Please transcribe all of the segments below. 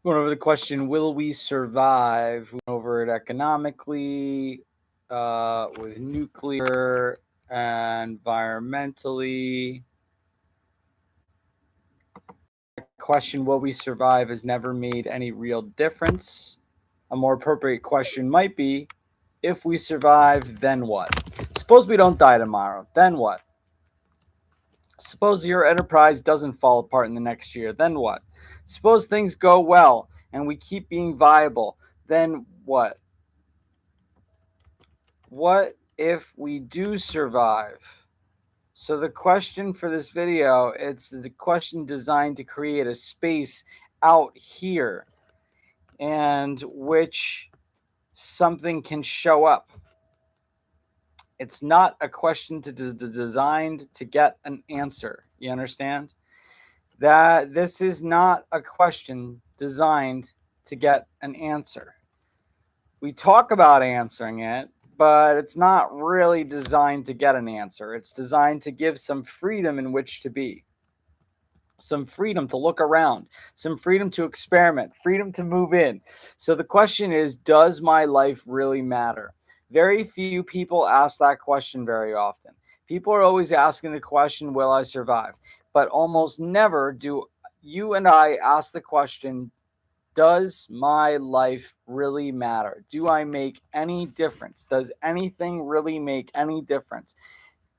Going over the question, will we survive? We went over it economically, with nuclear, environmentally. That question, will we survive, has never made any real difference. A more appropriate question might be, if we survive, then what? Suppose we don't die tomorrow, then what? Suppose your enterprise doesn't fall apart in the next year, then what? Suppose things go well and we keep being viable, then what? What if we do survive? So the question for this video, it's the question designed to create a space out here and which something can show up. It's not a question designed to get an answer. You understand? That this is not a question designed to get an answer. We talk about answering it, but it's not really designed to get an answer. It's designed to give some freedom in which to be, some freedom to look around, some freedom to experiment, freedom to move in. So the question is, does my life really matter? Very few people ask that question very often. People are always asking the question, will I survive? But almost never do you and I ask the question, does my life really matter? Do I make any difference? Does anything really make any difference?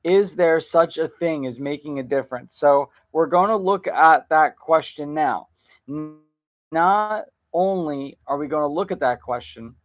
Is there such a thing as making a difference? So we're going to look at that question now. Not only are we going to look at that question,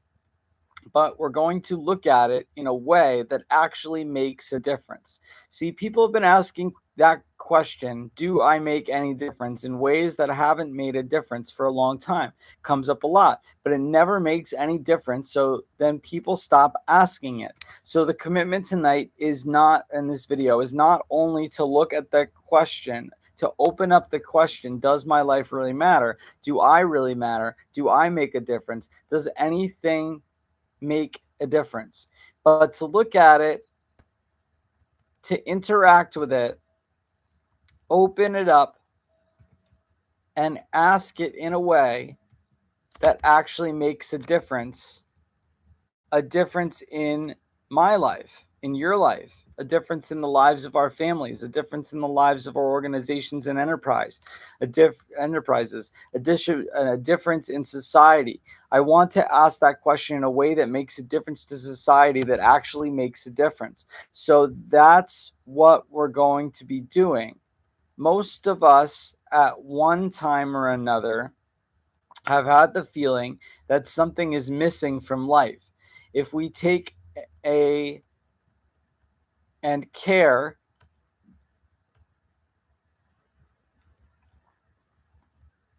but we're going to look at it in a way that actually makes a difference. See, people have been asking that question, do I make any difference, in ways that haven't made a difference for a long time. Comes up a lot, but it never makes any difference. So then people stop asking it. So the commitment tonight is not, in this video, is not only to look at the question, to open up the question, does my life really matter? Do I really matter? Do I make a difference? Does anything make a difference? But to look at it, to interact with it, open it up, and ask it in a way that actually makes a difference in my life, in your life, a difference in the lives of our families, a difference in the lives of our organizations and enterprises, a difference in society. I want to ask that question in a way that makes a difference to society, that actually makes a difference. So that's what we're going to be doing. Most of us, at one time or another, have had the feeling that something is missing from life. If we take a and care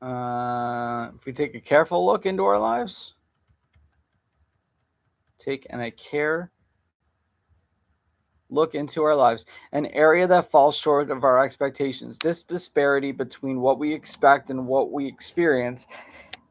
if we take a careful look into our lives, take and a care look into our lives, an area that falls short of our expectations, this disparity between what we expect and what we experience,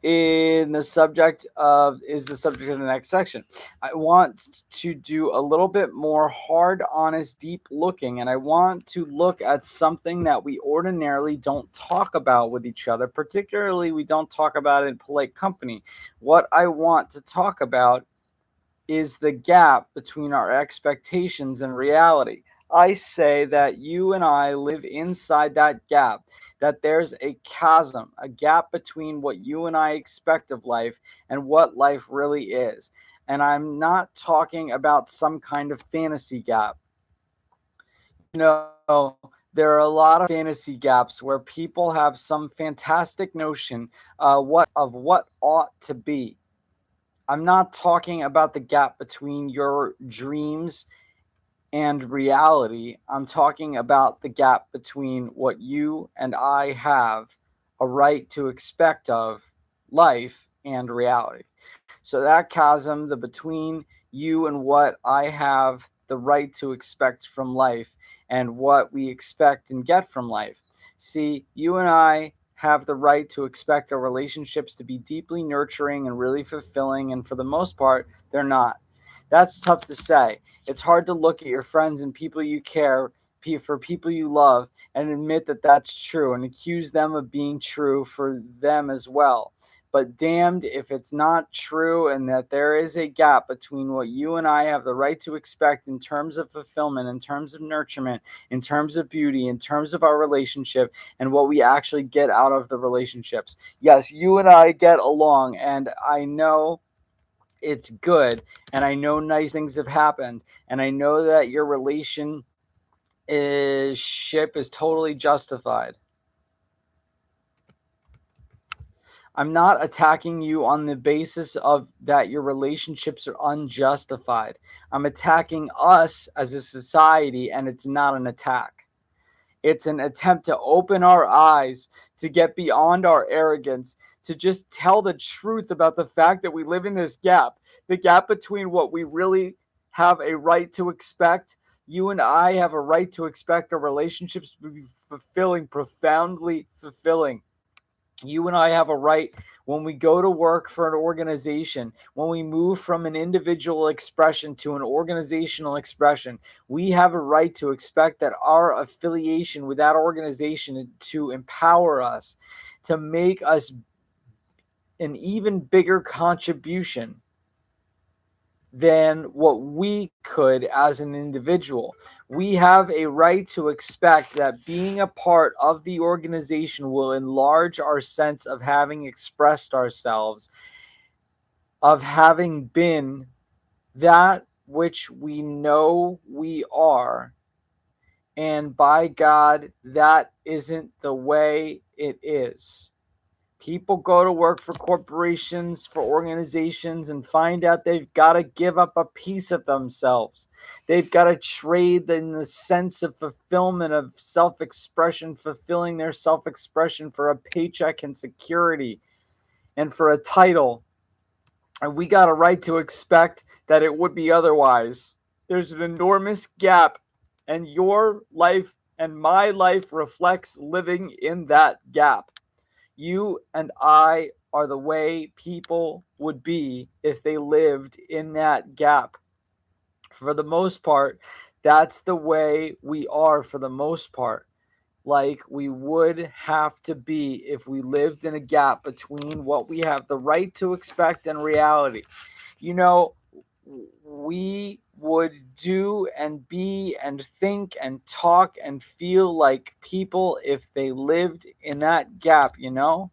in the subject of is the subject of the next section. I want to do a little bit more hard, honest, deep looking, and I want to look at something that we ordinarily don't talk about with each other. Particularly, we don't talk about it in polite company. What I want to talk about is the gap between our expectations and reality. I say that you and I live inside that gap, that there's a chasm, a gap between what you and I expect of life and what life really is. And I'm not talking about some kind of fantasy gap. You know, there are a lot of fantasy gaps where people have some fantastic notion what ought to be. I'm not talking about the gap between your dreams and reality. I'm talking about the gap between what you and I have a right to expect of life and reality. So that chasm, the between you and what I have the right to expect from life and what we expect and get from life. See, you and I have the right to expect our relationships to be deeply nurturing and really fulfilling, and for the most part, they're not. That's tough to say. It's hard to look at your friends and people you care for, people you love, and admit that that's true and accuse them of being true for them as well. but damned if it's not true, and that there is a gap between what you and I have the right to expect in terms of fulfillment, in terms of nurturement, in terms of beauty, in terms of our relationship, and what we actually get out of the relationships. Yes, you and I get along, and I know it's good, and I know nice things have happened, and I know that your relationship is totally justified. I'm not attacking you on the basis of that your relationships are unjustified. I'm attacking us as a society, and it's not an attack. It's an attempt to open our eyes, to get beyond our arrogance, to just tell the truth about the fact that we live in this gap, the gap between what we really have a right to expect. You and I have a right to expect our relationships to be fulfilling, profoundly fulfilling. You and I have a right when we go to work for an organization, when we move from an individual expression to an organizational expression, we have a right to expect that our affiliation with that organization to empower us, to make us an even bigger contribution than what we could as an individual. We have a right to expect that being a part of the organization will enlarge our sense of having expressed ourselves, of having been that which we know we are. And by God, that isn't the way it is. People go to work for corporations, for organizations, and find out they've got to give up a piece of themselves. They've got to trade in the sense of fulfillment, of self-expression, fulfilling their self-expression for a paycheck and security and for a title. And we got a right to expect that it would be otherwise. There's an enormous gap, and your life and my life reflects living in that gap. You and I are the way people would be if they lived in that gap. For the most part, that's the way we are for the most part. Like we would have to be if we lived in a gap between what we have the right to expect and reality. You know, we would do and be and think and talk and feel like people if they lived in that gap, you know?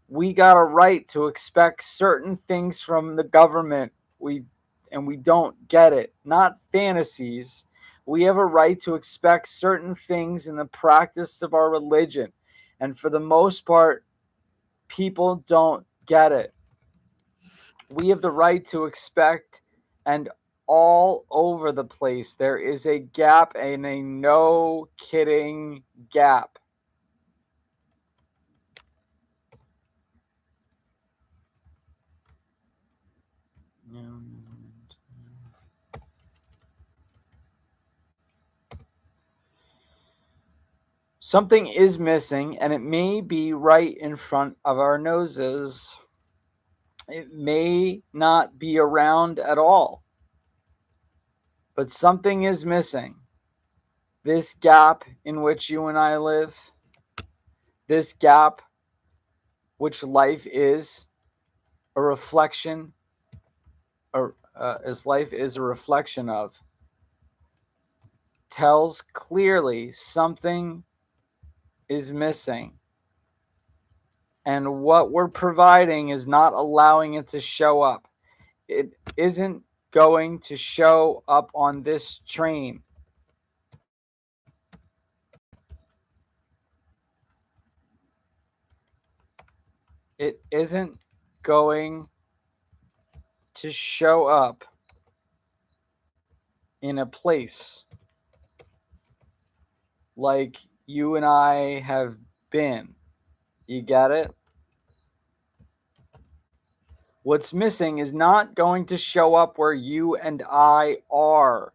We got a right to expect certain things from the government. We don't get it. Not fantasies. We have a right to expect certain things in the practice of our religion. And for the most part, people don't get it. We have the right to expect, and all over the place there is a gap, and a no kidding gap. Something is missing, and it may be right in front of our noses. It may not be around at all, but something is missing. This gap in which you and I live, this gap which life is a reflection, or as life is a reflection of, tells clearly something is missing. And what we're providing is not allowing it to show up. It isn't going to show up on this train. It isn't going to show up in a place like you and I have been. You get it? What's missing is not going to show up where you and I are.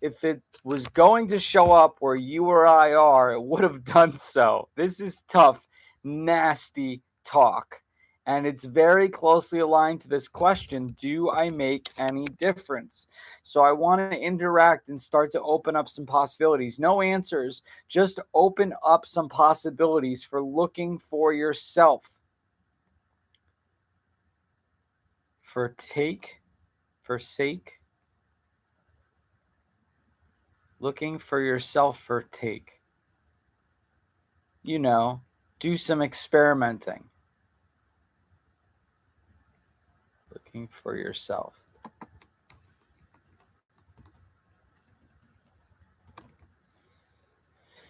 If it was going to show up where you or I are, it would have done so. This is tough, nasty talk. And it's very closely aligned to this question, do I make any difference? So I want to interact and start to open up some possibilities. No answers, just open up some possibilities for looking for yourself. forsake, looking for yourself for take. You know, do some experimenting. Looking for yourself.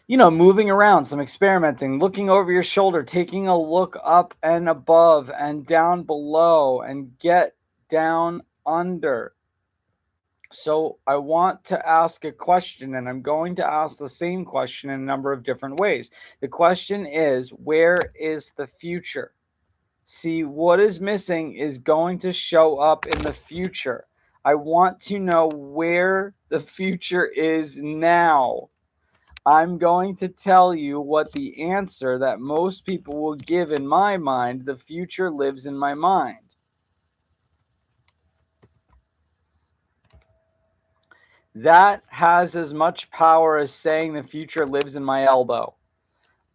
You know, moving around, some experimenting, looking over your shoulder, taking a look up and above and down below and get down under. So I want to ask a question, and I'm going to ask the same question in a number of different ways. The question is, where is the future? See, what is missing is going to show up in the future. I want to know where the future is now. I'm going to tell you what the answer that most people will give in my mind. The future lives in my mind. That has as much power as saying the future lives in my elbow.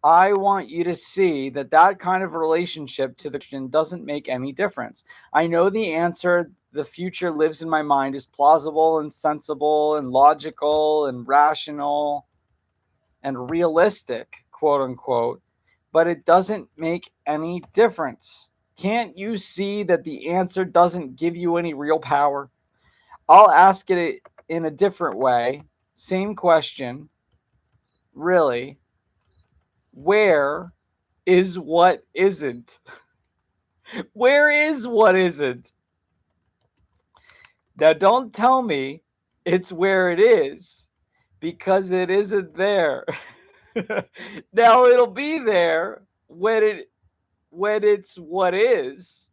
I want you to see that that kind of relationship to the question doesn't make any difference. I know the answer, the future lives in my mind, is plausible and sensible and logical and rational and realistic, quote unquote, but it doesn't make any difference. Can't you see that the answer doesn't give you any real power? I'll ask it in a different way. Same question. Really, where is what isn't? Where is what isn't? Now, don't tell me it's where it is, because it isn't there. Now it'll be there when it's what is.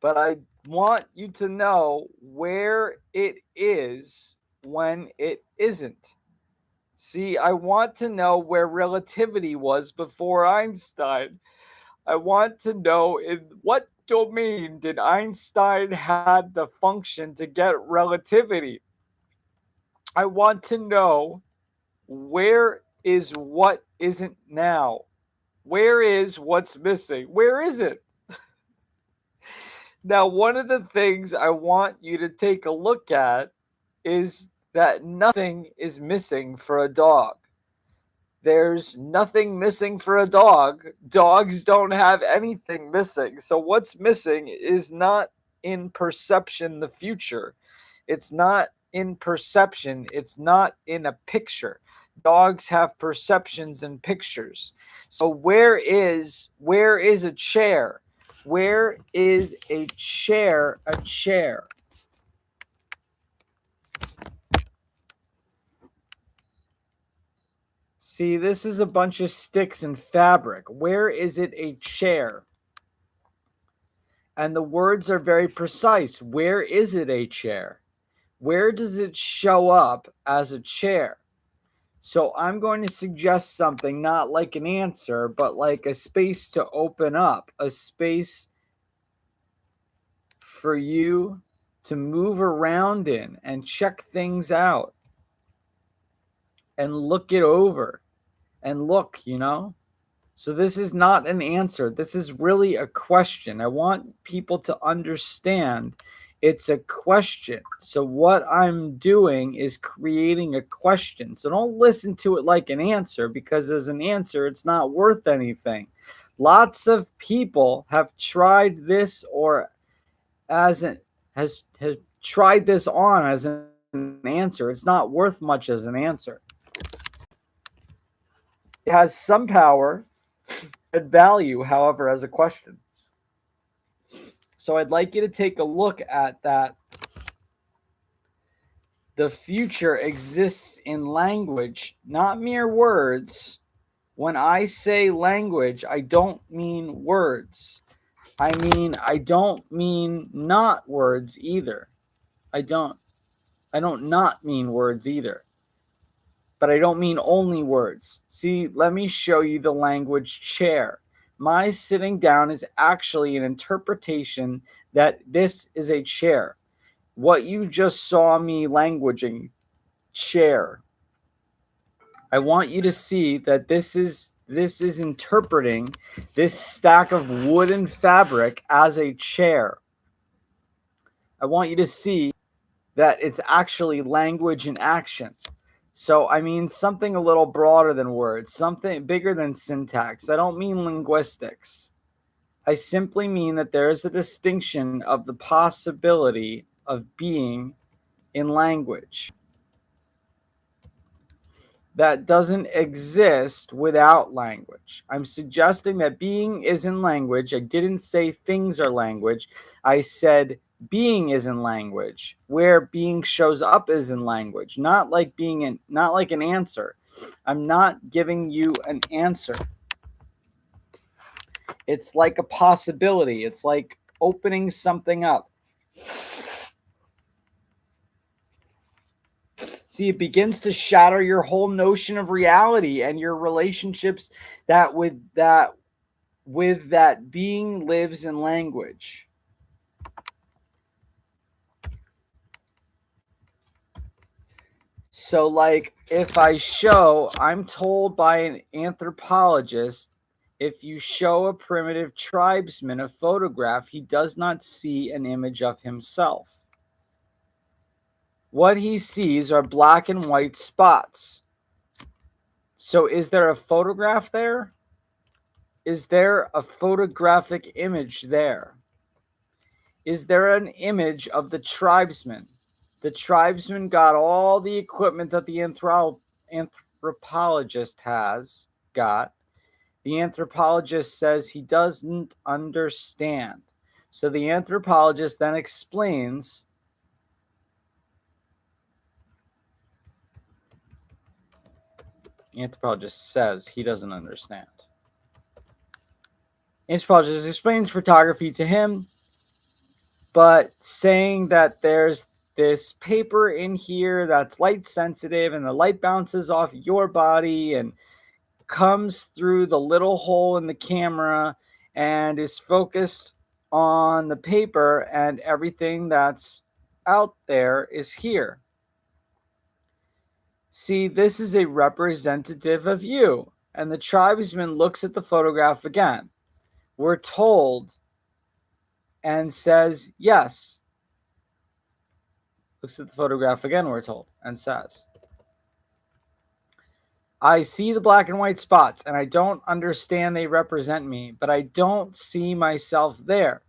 But I want you to know where it is when it isn't. See, I want to know where relativity was before Einstein. I want to know in what domain did Einstein had the function to get relativity. I want to know where is what isn't now. Where is what's missing? Where is it? Now, one of the things I want you to take a look at is that nothing is missing for a dog. There's nothing missing for a dog. Dogs don't have anything missing. So what's missing is not in perception the future. It's not in perception. It's not in a picture. Dogs have perceptions and pictures. So where is a chair? Where is a chair? A chair. See, this is a bunch of sticks and fabric. Where is it a chair? And the words are very precise. Where is it a chair? Where does it show up as a chair? So I'm going to suggest something, not like an answer, but like a space to open up, a space for you to move around in and check things out and look it over and look, you know? So this is not an answer. This is really a question. I want people to understand it's a question. So what I'm doing is creating a question. So don't listen to it like an answer, because as an answer, it's not worth anything. Lots of people have tried this or has tried this on as an answer. It's not worth much as an answer. It has some power and value, however, as a question. So I'd like you to take a look at that. The future exists in language, not mere words. When I say language, I don't mean words. I don't mean not words either. I don't not mean words either. But I don't mean only words. See, let me show you the language chair. My sitting down is actually an interpretation that this is a chair. What you just saw me languaging, chair. I want you to see that this is This is interpreting this stack of wooden fabric as a chair. I want you to see that it's actually language in action. So I mean something a little broader than words, something bigger than syntax. I don't mean linguistics. I simply mean that there is a distinction of the possibility of being in language that doesn't exist without language. I'm suggesting that being is in language. I didn't say things are language. I said being is in language. Where being shows up is in language, not like an answer. I'm not giving you an answer. It's like a possibility. It's like opening something up. See, it begins to shatter your whole notion of reality and your relationships that with that being lives in language. So like if I'm told by an anthropologist, if you show a primitive tribesman a photograph, he does not see an image of himself. What he sees are black and white spots. So is there a photograph there? Is there a photographic image there? Is there an image of the tribesman? The tribesman got all the equipment that the anthropologist has got. The anthropologist says he doesn't understand. So the anthropologist then explains the anthropologist says he doesn't understand. Anthropologist explains photography to him, but saying that there's this paper in here that's light sensitive and the light bounces off your body and comes through the little hole in the camera and is focused on the paper, and everything that's out there is here. See, this is a representative of you. And the tribesman looks at the photograph again. We're told and says, yes. Looks at the photograph again, we're told, and says, I see the black and white spots, and I don't understand they represent me, but I don't see myself there.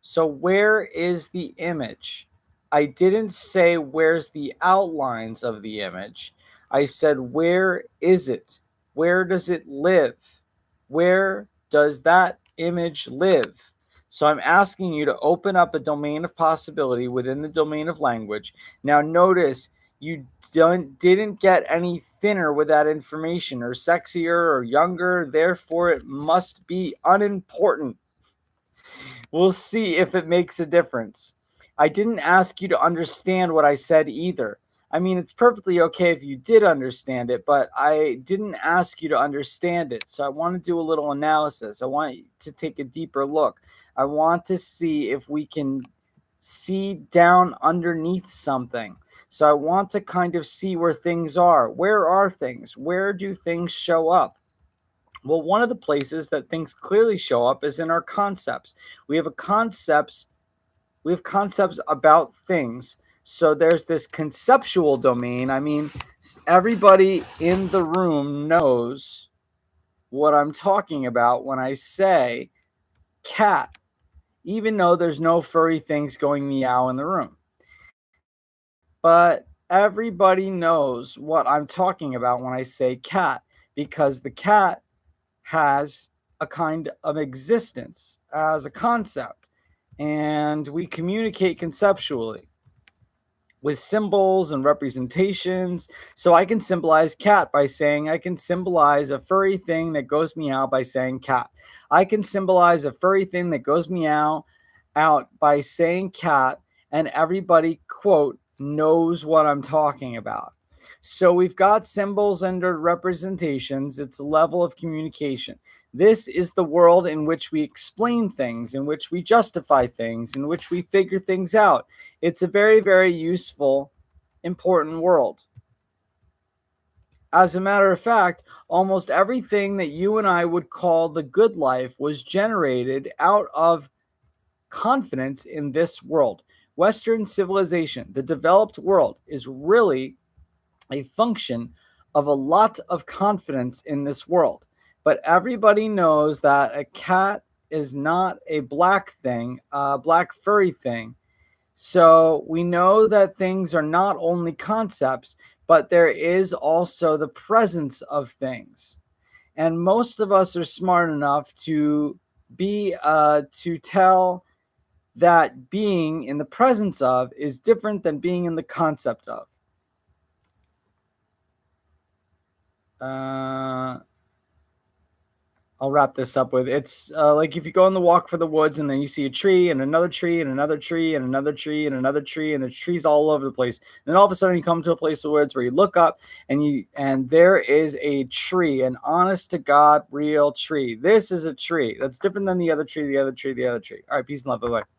So where is the image? I didn't say where's the outlines of the image. I said, where is it? Where does it live? Where does that image live? So I'm asking you to open up a domain of possibility within the domain of language. Now notice you didn't get any thinner with that information, or sexier or younger, therefore it must be unimportant. We'll see if it makes a difference. I didn't ask you to understand what I said either. I mean, it's perfectly okay if you did understand it, but I didn't ask you to understand it. So I want to do a little analysis. I want you to take a deeper look. I want to see if we can see down underneath something. So I want to kind of see where things are. Where are things? Where do things show up? Well, one of the places that things clearly show up is in our concepts. We have concepts about things. So there's this conceptual domain. I mean, everybody in the room knows what I'm talking about when I say cat, even though there's no furry things going meow in the room. But everybody knows what I'm talking about when I say cat, because the cat has a kind of existence as a concept, and we communicate conceptually with symbols and representations. So I can symbolize cat by saying, I can symbolize a furry thing that goes meow by saying cat. I can symbolize a furry thing that goes meow out by saying cat, and everybody, quote, knows what I'm talking about. So we've got symbols and representations. It's a level of communication. This is the world in which we explain things, in which we justify things, in which we figure things out. It's a very, very useful, important world. As a matter of fact, almost everything that you and I would call the good life was generated out of confidence in this world. Western civilization, the developed world, is really a function of a lot of confidence in this world. But everybody knows that a cat is not a black thing, a black furry thing. So we know that things are not only concepts, but there is also the presence of things. And most of us are smart enough to to tell that being in the presence of is different than being in the concept of. I'll wrap this up with it's like if you go on the walk for the woods and then you see a tree and another tree and another tree and another tree and another tree and there's trees all over the place. And then all of a sudden you come to a place of woods where you look up and there is a tree, an honest to God real tree. This is a tree that's different than the other tree, the other tree, the other tree. All right, peace and love. Bye bye.